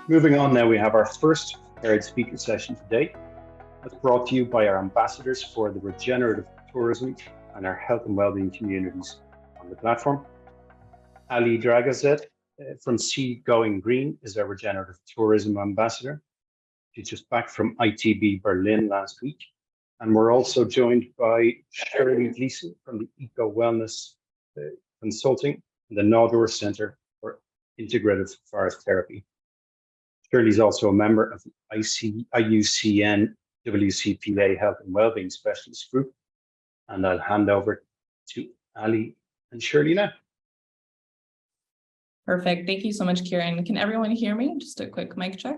Moving on now, we have our first prepared speaker session today. That's brought to you by our ambassadors for the regenerative tourism and our health and wellbeing communities on the platform. Ali Dragozet from Seagoing Green is our regenerative tourism ambassador. She's just back from ITB Berlin last week. And we're also joined by Shirley Gleeson from the Ecowellness Consulting and the Nadur Centre for Integrative Forest Therapy. Shirley is also a member of the IUCN WCPA Health and Wellbeing Specialist Group. And I'll hand over to Ali and Shirley now. Perfect. Thank you so much, Kieran. Can everyone hear me? Just a quick mic check.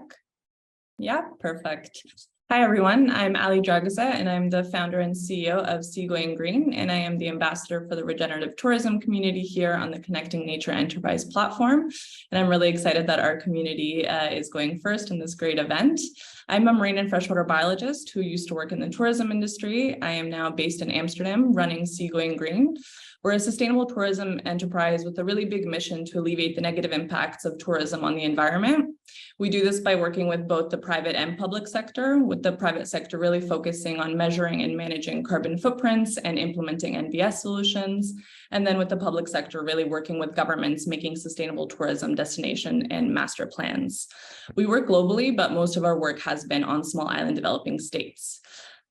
Yeah, perfect. Hi, everyone. I'm Ali Dragozet, and I'm the founder and CEO of Seagoing Green, and I am the ambassador for the regenerative tourism community here on the Connecting Nature Enterprise platform. And I'm really excited that our community is going first in this great event. I'm a marine and freshwater biologist who used to work in the tourism industry. I am now based in Amsterdam, running Seagoing Green. We're a sustainable tourism enterprise with a really big mission to alleviate the negative impacts of tourism on the environment. We do this by working with both the private and public sector, with the private sector really focusing on measuring and managing carbon footprints and implementing NBS solutions. And then with the public sector, really working with governments, making sustainable tourism destination and master plans. We work globally, but most of our work has been on small island developing states.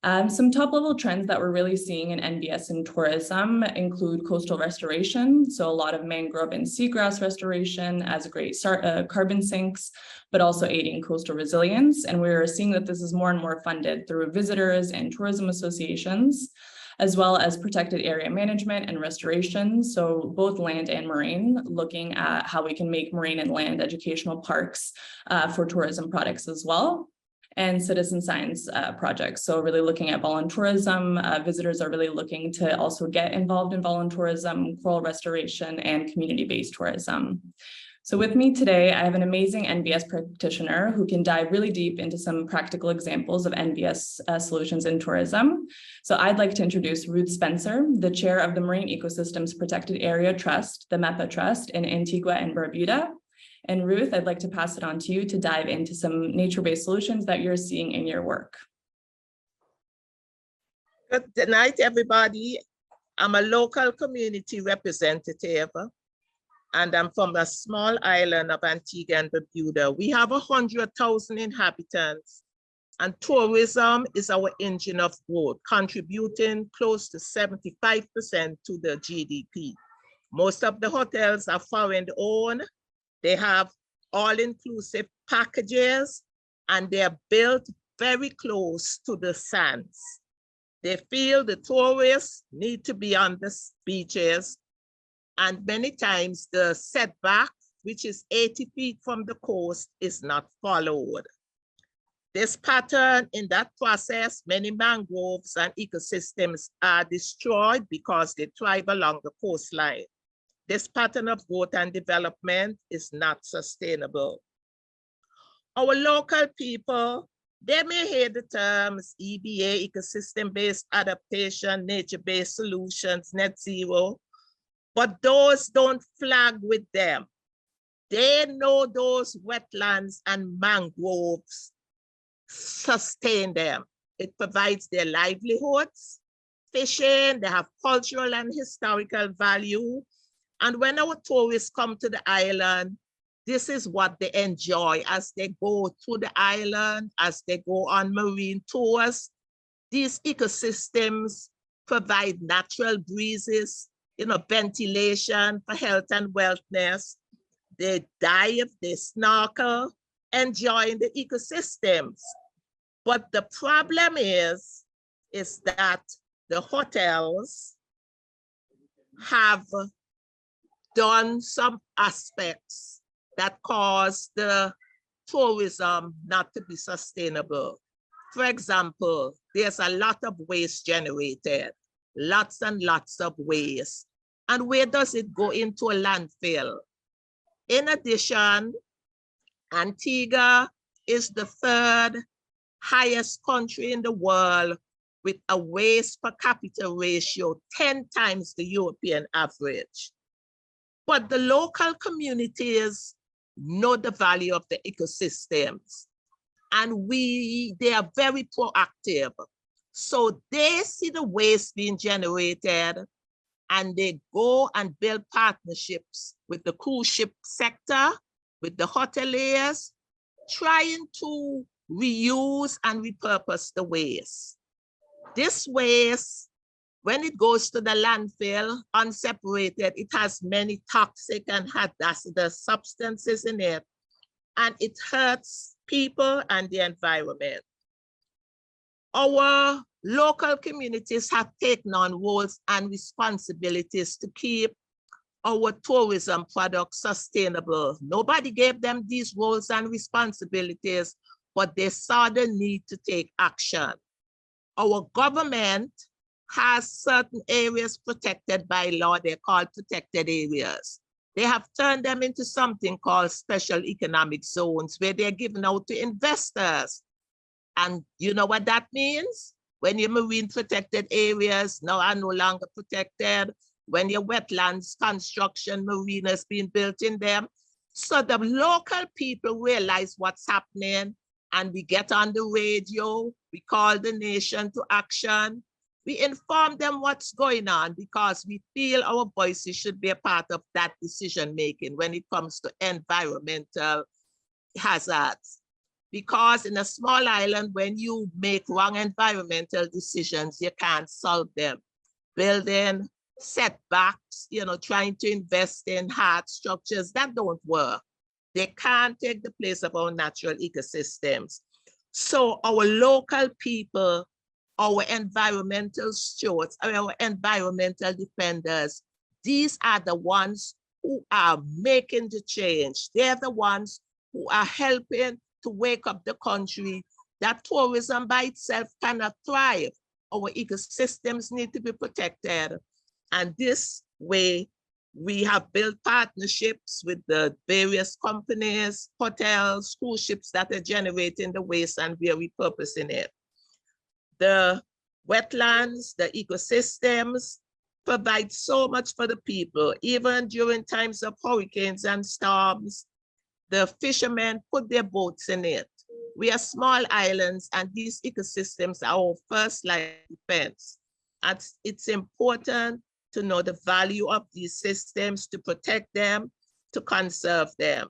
Some top level trends that we're really seeing in NBS and tourism include coastal restoration. So a lot of mangrove and seagrass restoration as a great carbon sinks, but also aiding coastal resilience. And we're seeing that this is more and more funded through visitors and tourism associations, as well as protected area management and restoration. So both land and marine, looking at how we can make marine and land educational parks for tourism products as well. And citizen science projects. So really looking at voluntourism, visitors are really looking to also get involved in voluntourism, coral restoration, and community-based tourism. So with me today, I have an amazing NBS practitioner who can dive really deep into some practical examples of NBS solutions in tourism. So I'd like to introduce Ruth Spencer, the chair of the Marine Ecosystems Protected Area Trust, the MEPA Trust in Antigua and Barbuda. And Ruth, I'd like to pass it on to you to dive into some nature-based solutions that you're seeing in your work. Good night, everybody. I'm a local community representative, and I'm from the small island of Antigua and Barbuda. We have 100,000 inhabitants, and tourism is our engine of growth, contributing close to 75% to the GDP. Most of the hotels are foreign-owned. They have all-inclusive packages, and they're built very close to the sands. They feel the tourists need to be on the beaches, and many times the setback, which is 80 feet from the coast, is not followed. This pattern, in that process, many mangroves and ecosystems are destroyed because they thrive along the coastline. This pattern of growth and development is not sustainable. Our local people, they may hear the terms EBA, ecosystem-based adaptation, nature-based solutions, net zero, but those don't flag with them. They know those wetlands and mangroves sustain them. It provides their livelihoods, fishing, they have cultural and historical value. And when our tourists come to the island, this is what they enjoy as they go to the island, as they go on marine tours. These ecosystems provide natural breezes, ventilation for health and wellness. They dive, they snorkel, enjoying the ecosystems. But the problem is that the hotels have done some aspects that cause the tourism not to be sustainable. For example, there's a lot of waste generated, lots and lots of waste. And where does it go? Into a landfill? In addition, Antigua is the third highest country in the world with a waste per capita ratio 10 times the European average. But the local communities know the value of the ecosystems. And they are very proactive. So they see the waste being generated and they go and build partnerships with the cruise ship sector, with the hoteliers, trying to reuse and repurpose the waste. This waste, when it goes to the landfill, unseparated, it has many toxic and hazardous substances in it, and it hurts people and the environment. Our local communities have taken on roles and responsibilities to keep our tourism products sustainable. Nobody gave them these roles and responsibilities, but they saw the need to take action. Our government has certain areas protected by law. They're called protected areas. They have turned them into something called special economic zones where they're given out to investors. And you know what that means? When your marine protected areas now are no longer protected, when your wetlands construction marine has been built in them. So the local people realize what's happening, and we get on the radio, we call the nation to action. We inform them what's going on because we feel our voices should be a part of that decision making when it comes to environmental hazards. Because in a small island, when you make wrong environmental decisions, you can't solve them. Building setbacks, trying to invest in hard structures, that don't work. They can't take the place of our natural ecosystems. So our local people, our environmental stewards, our environmental defenders, these are the ones who are making the change. They're the ones who are helping to wake up the country that tourism by itself cannot thrive. Our ecosystems need to be protected. And this way, we have built partnerships with the various companies, hotels, cruise ships that are generating the waste, and we are repurposing it. The wetlands, the ecosystems provide so much for the people. Even during times of hurricanes and storms, the fishermen put their boats in it. We are small islands, and these ecosystems are our first line of defense. And it's important to know the value of these systems, to protect them, to conserve them.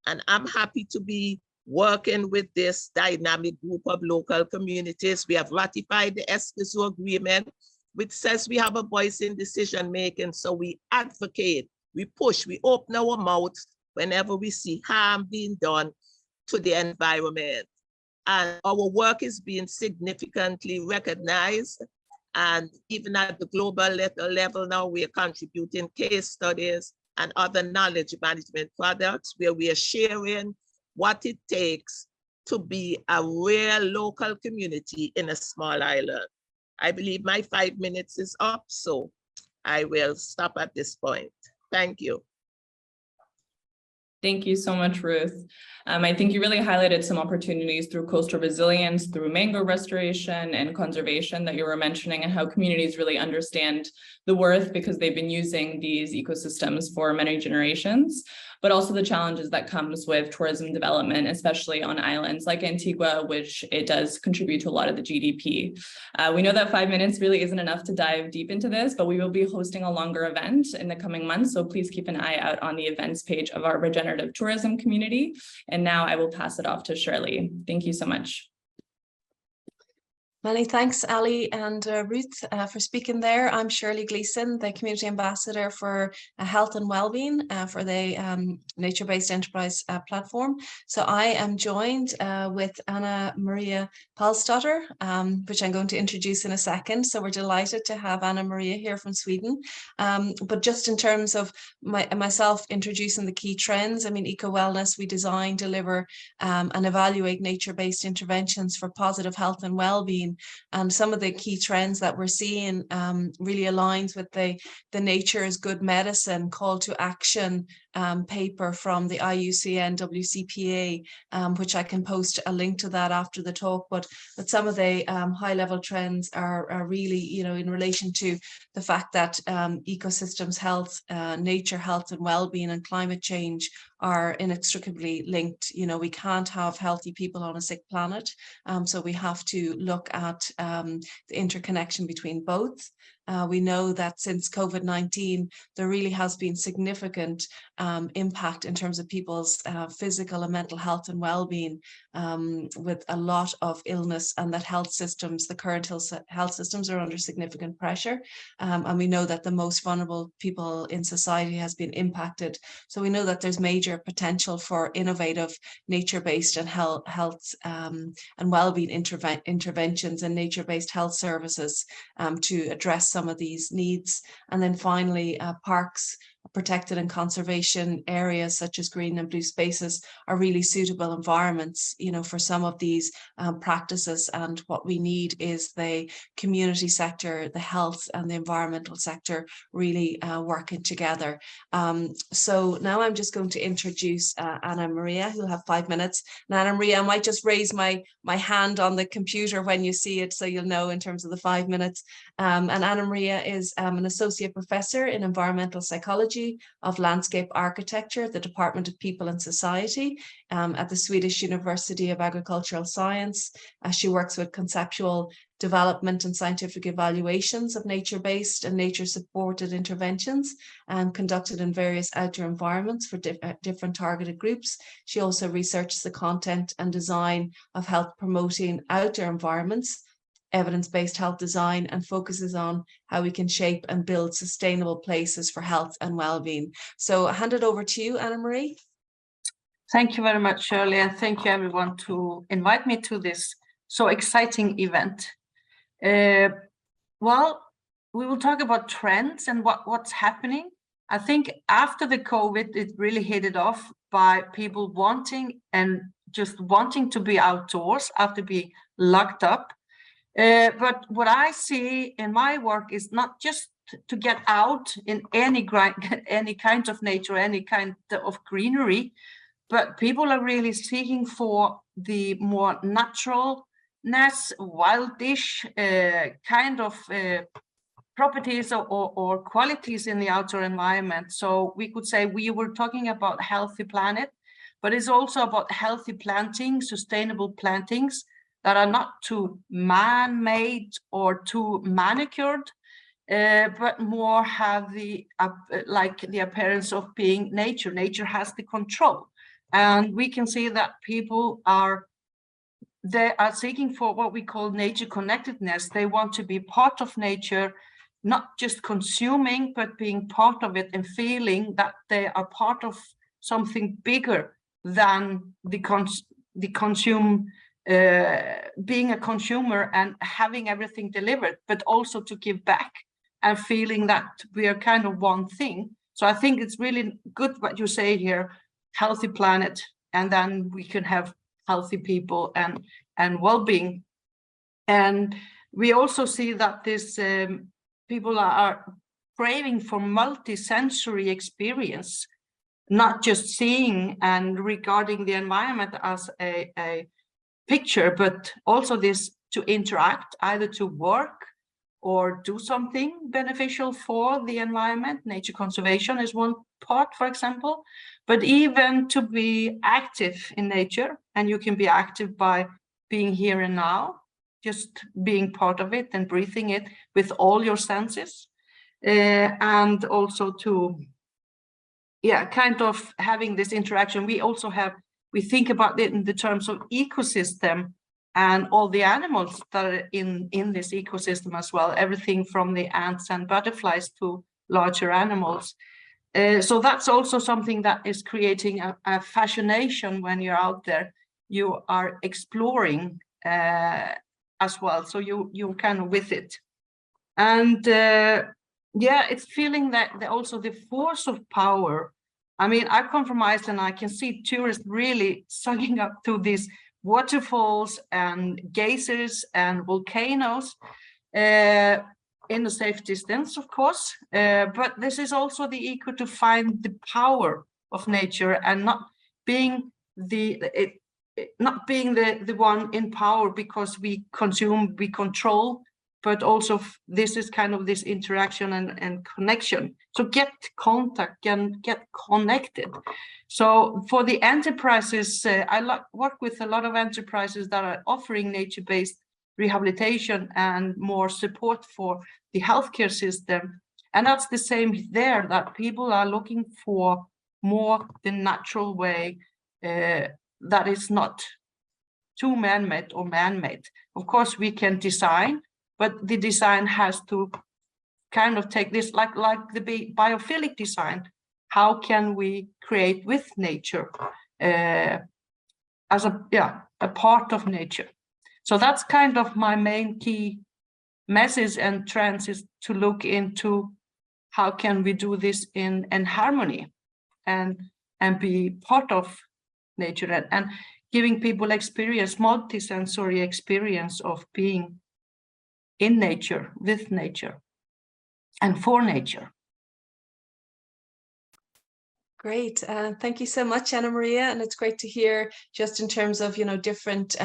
And I'm happy to be working with this dynamic group of local communities. We have ratified the Escazú Agreement, which says we have a voice in decision making. So we advocate, we push, we open our mouths whenever we see harm being done to the environment. And our work is being significantly recognized. And even at the global level now, we are contributing case studies and other knowledge management products where we are sharing what it takes to be a real local community in a small island. I believe my 5 minutes is up, so I will stop at this point. Thank you. Thank you so much, Ruth. I think you really highlighted some opportunities through coastal resilience, through mangrove restoration and conservation that you were mentioning, and how communities really understand the worth because they've been using these ecosystems for many generations, but also the challenges that comes with tourism development, especially on islands like Antigua, which it does contribute to a lot of the GDP. We know that 5 minutes really isn't enough to dive deep into this, but we will be hosting a longer event in the coming months. So please keep an eye out on the events page of our regenerative tourism community. And now I will pass it off to Shirley. Thank you so much. Many thanks, Ali and Ruth, for speaking there. I'm Shirley Gleeson, the Community Ambassador for Health and Wellbeing for the Nature-Based Enterprise platform. So I am joined with Anna Maria Palsdottir, which I'm going to introduce in a second. So we're delighted to have Anna Maria here from Sweden. But just in terms of myself introducing the key trends, I mean, Ecowellness, we design, deliver and evaluate nature-based interventions for positive health and wellbeing. And some of the key trends that we're seeing really aligns with the nature is good medicine call to action paper from the IUCN WCPA, which I can post a link to that after the talk, but some of the high-level trends are really, you know, in relation to the fact that ecosystems health, nature health and well-being and climate change are inextricably linked. You know, we can't have healthy people on a sick planet, so we have to look at the interconnection between both. We know that since COVID-19, there really has been significant impact in terms of people's physical and mental health and well-being, with a lot of illness, and that health systems, the current health systems are under significant pressure. And we know that the most vulnerable people in society has been impacted. So we know that there's major potential for innovative nature-based and health and well-being interventions and nature-based health services to address some of these needs. And then finally, parks, protected and conservation areas such as green and blue spaces are really suitable environments, you know, for some of these practices. And what we need is the community sector, the health and the environmental sector really working together. So now I'm just going to introduce Anna Maria, who'll have 5 minutes. And Anna Maria, I might just raise my hand on the computer when you see it, so you'll know in terms of the 5 minutes. And Anna Maria is an associate professor in environmental psychology of landscape architecture at the Department of People and Society at the Swedish University of Agricultural Science. She works with conceptual development and scientific evaluations of nature-based and nature-supported interventions conducted in various outdoor environments for different targeted groups. She also researches the content and design of health-promoting outdoor environments, evidence-based health design, and focuses on how we can shape and build sustainable places for health and well-being. So I hand it over to you, Anna Marie. Thank you very much, Shirley, and thank you everyone to invite me to this so exciting event. Well, we will talk about trends and what's happening. I think after the COVID, it really hit it off by people wanting to be outdoors after being locked up. But what I see in my work is not just to get out in any kind of nature, any kind of greenery, but people are really seeking for the more naturalness, wildish kind of properties or qualities in the outdoor environment. So we could say we were talking about healthy planet, but it's also about healthy planting, sustainable plantings that are not too man-made or too manicured, but more have the like the appearance of being nature. Nature has the control, and we can see that people are seeking for what we call nature connectedness. They want to be part of nature, not just consuming, but being part of it and feeling that they are part of something bigger than being a consumer and having everything delivered, but also to give back and feeling that we are kind of one thing. So I think it's really good what you say here, healthy planet, and then we can have healthy people and well-being. And we also see that this people are craving for multi-sensory experience, not just seeing and regarding the environment as a picture, but also this to interact, either to work or do something beneficial for the environment. Nature conservation is one part, for example, but even to be active in nature. And you can be active by being here and now, just being part of it and breathing it with all your senses. And also to, kind of having this interaction. We think about it in the terms of ecosystem and all the animals that are in this ecosystem as well, everything from the ants and butterflies to larger animals. So that's also something that is creating a fascination when you're out there. You are exploring as well, so you're kind of with it. And it's feeling that also the force of power. I mean, I come from Iceland, I can see tourists really sucking up to these waterfalls and geysers and volcanoes in a safe distance, of course. But this is also the eco to find the power of nature and not being the one in power because we consume, we control, but also this is kind of this interaction and connection. So get contact and get connected. So for the enterprises, I work with a lot of enterprises that are offering nature-based rehabilitation and more support for the healthcare system. And that's the same there, that people are looking for more the natural way that is not too man-made or man-made. Of course, we can design, but the design has to kind of take this, like the biophilic design. How can we create with nature as a part of nature? So that's kind of my main key message and trends, is to look into how can we do this in harmony and be part of nature and giving people experience, multi-sensory experience of being in nature, with nature, and for nature. Great. Thank you so much, Anna Maria. And it's great to hear, just in terms of, different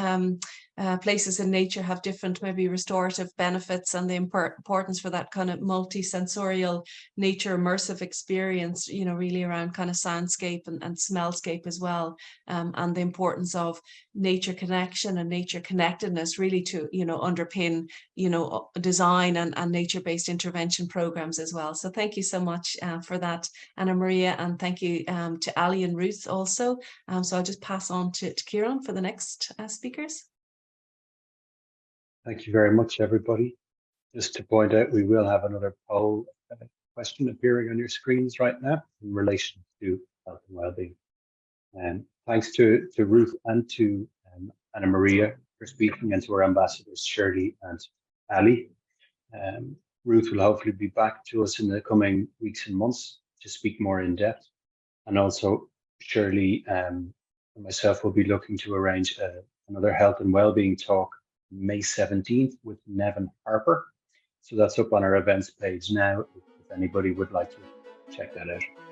places in nature have different maybe restorative benefits, and the importance for that kind of multi-sensorial nature immersive experience, really around kind of soundscape and smellscape as well. And the importance of nature connection and nature connectedness really to, underpin, design and nature-based intervention programs as well. So thank you so much for that, Anna Maria, and thank you to Ali and Ruth also. So I'll just pass on to Kieran for the next speakers. Thank you very much, everybody. Just to point out, we will have another poll question appearing on your screens right now in relation to health and well-being. And thanks to Ruth and to Anna Maria for speaking, and to our ambassadors, Shirley and Ali. Ruth will hopefully be back to us in the coming weeks and months to speak more in depth. And also Shirley and myself will be looking to arrange another health and well-being talk May 17th with Nevin Harper. So that's up on our events page now, if anybody would like to check that out.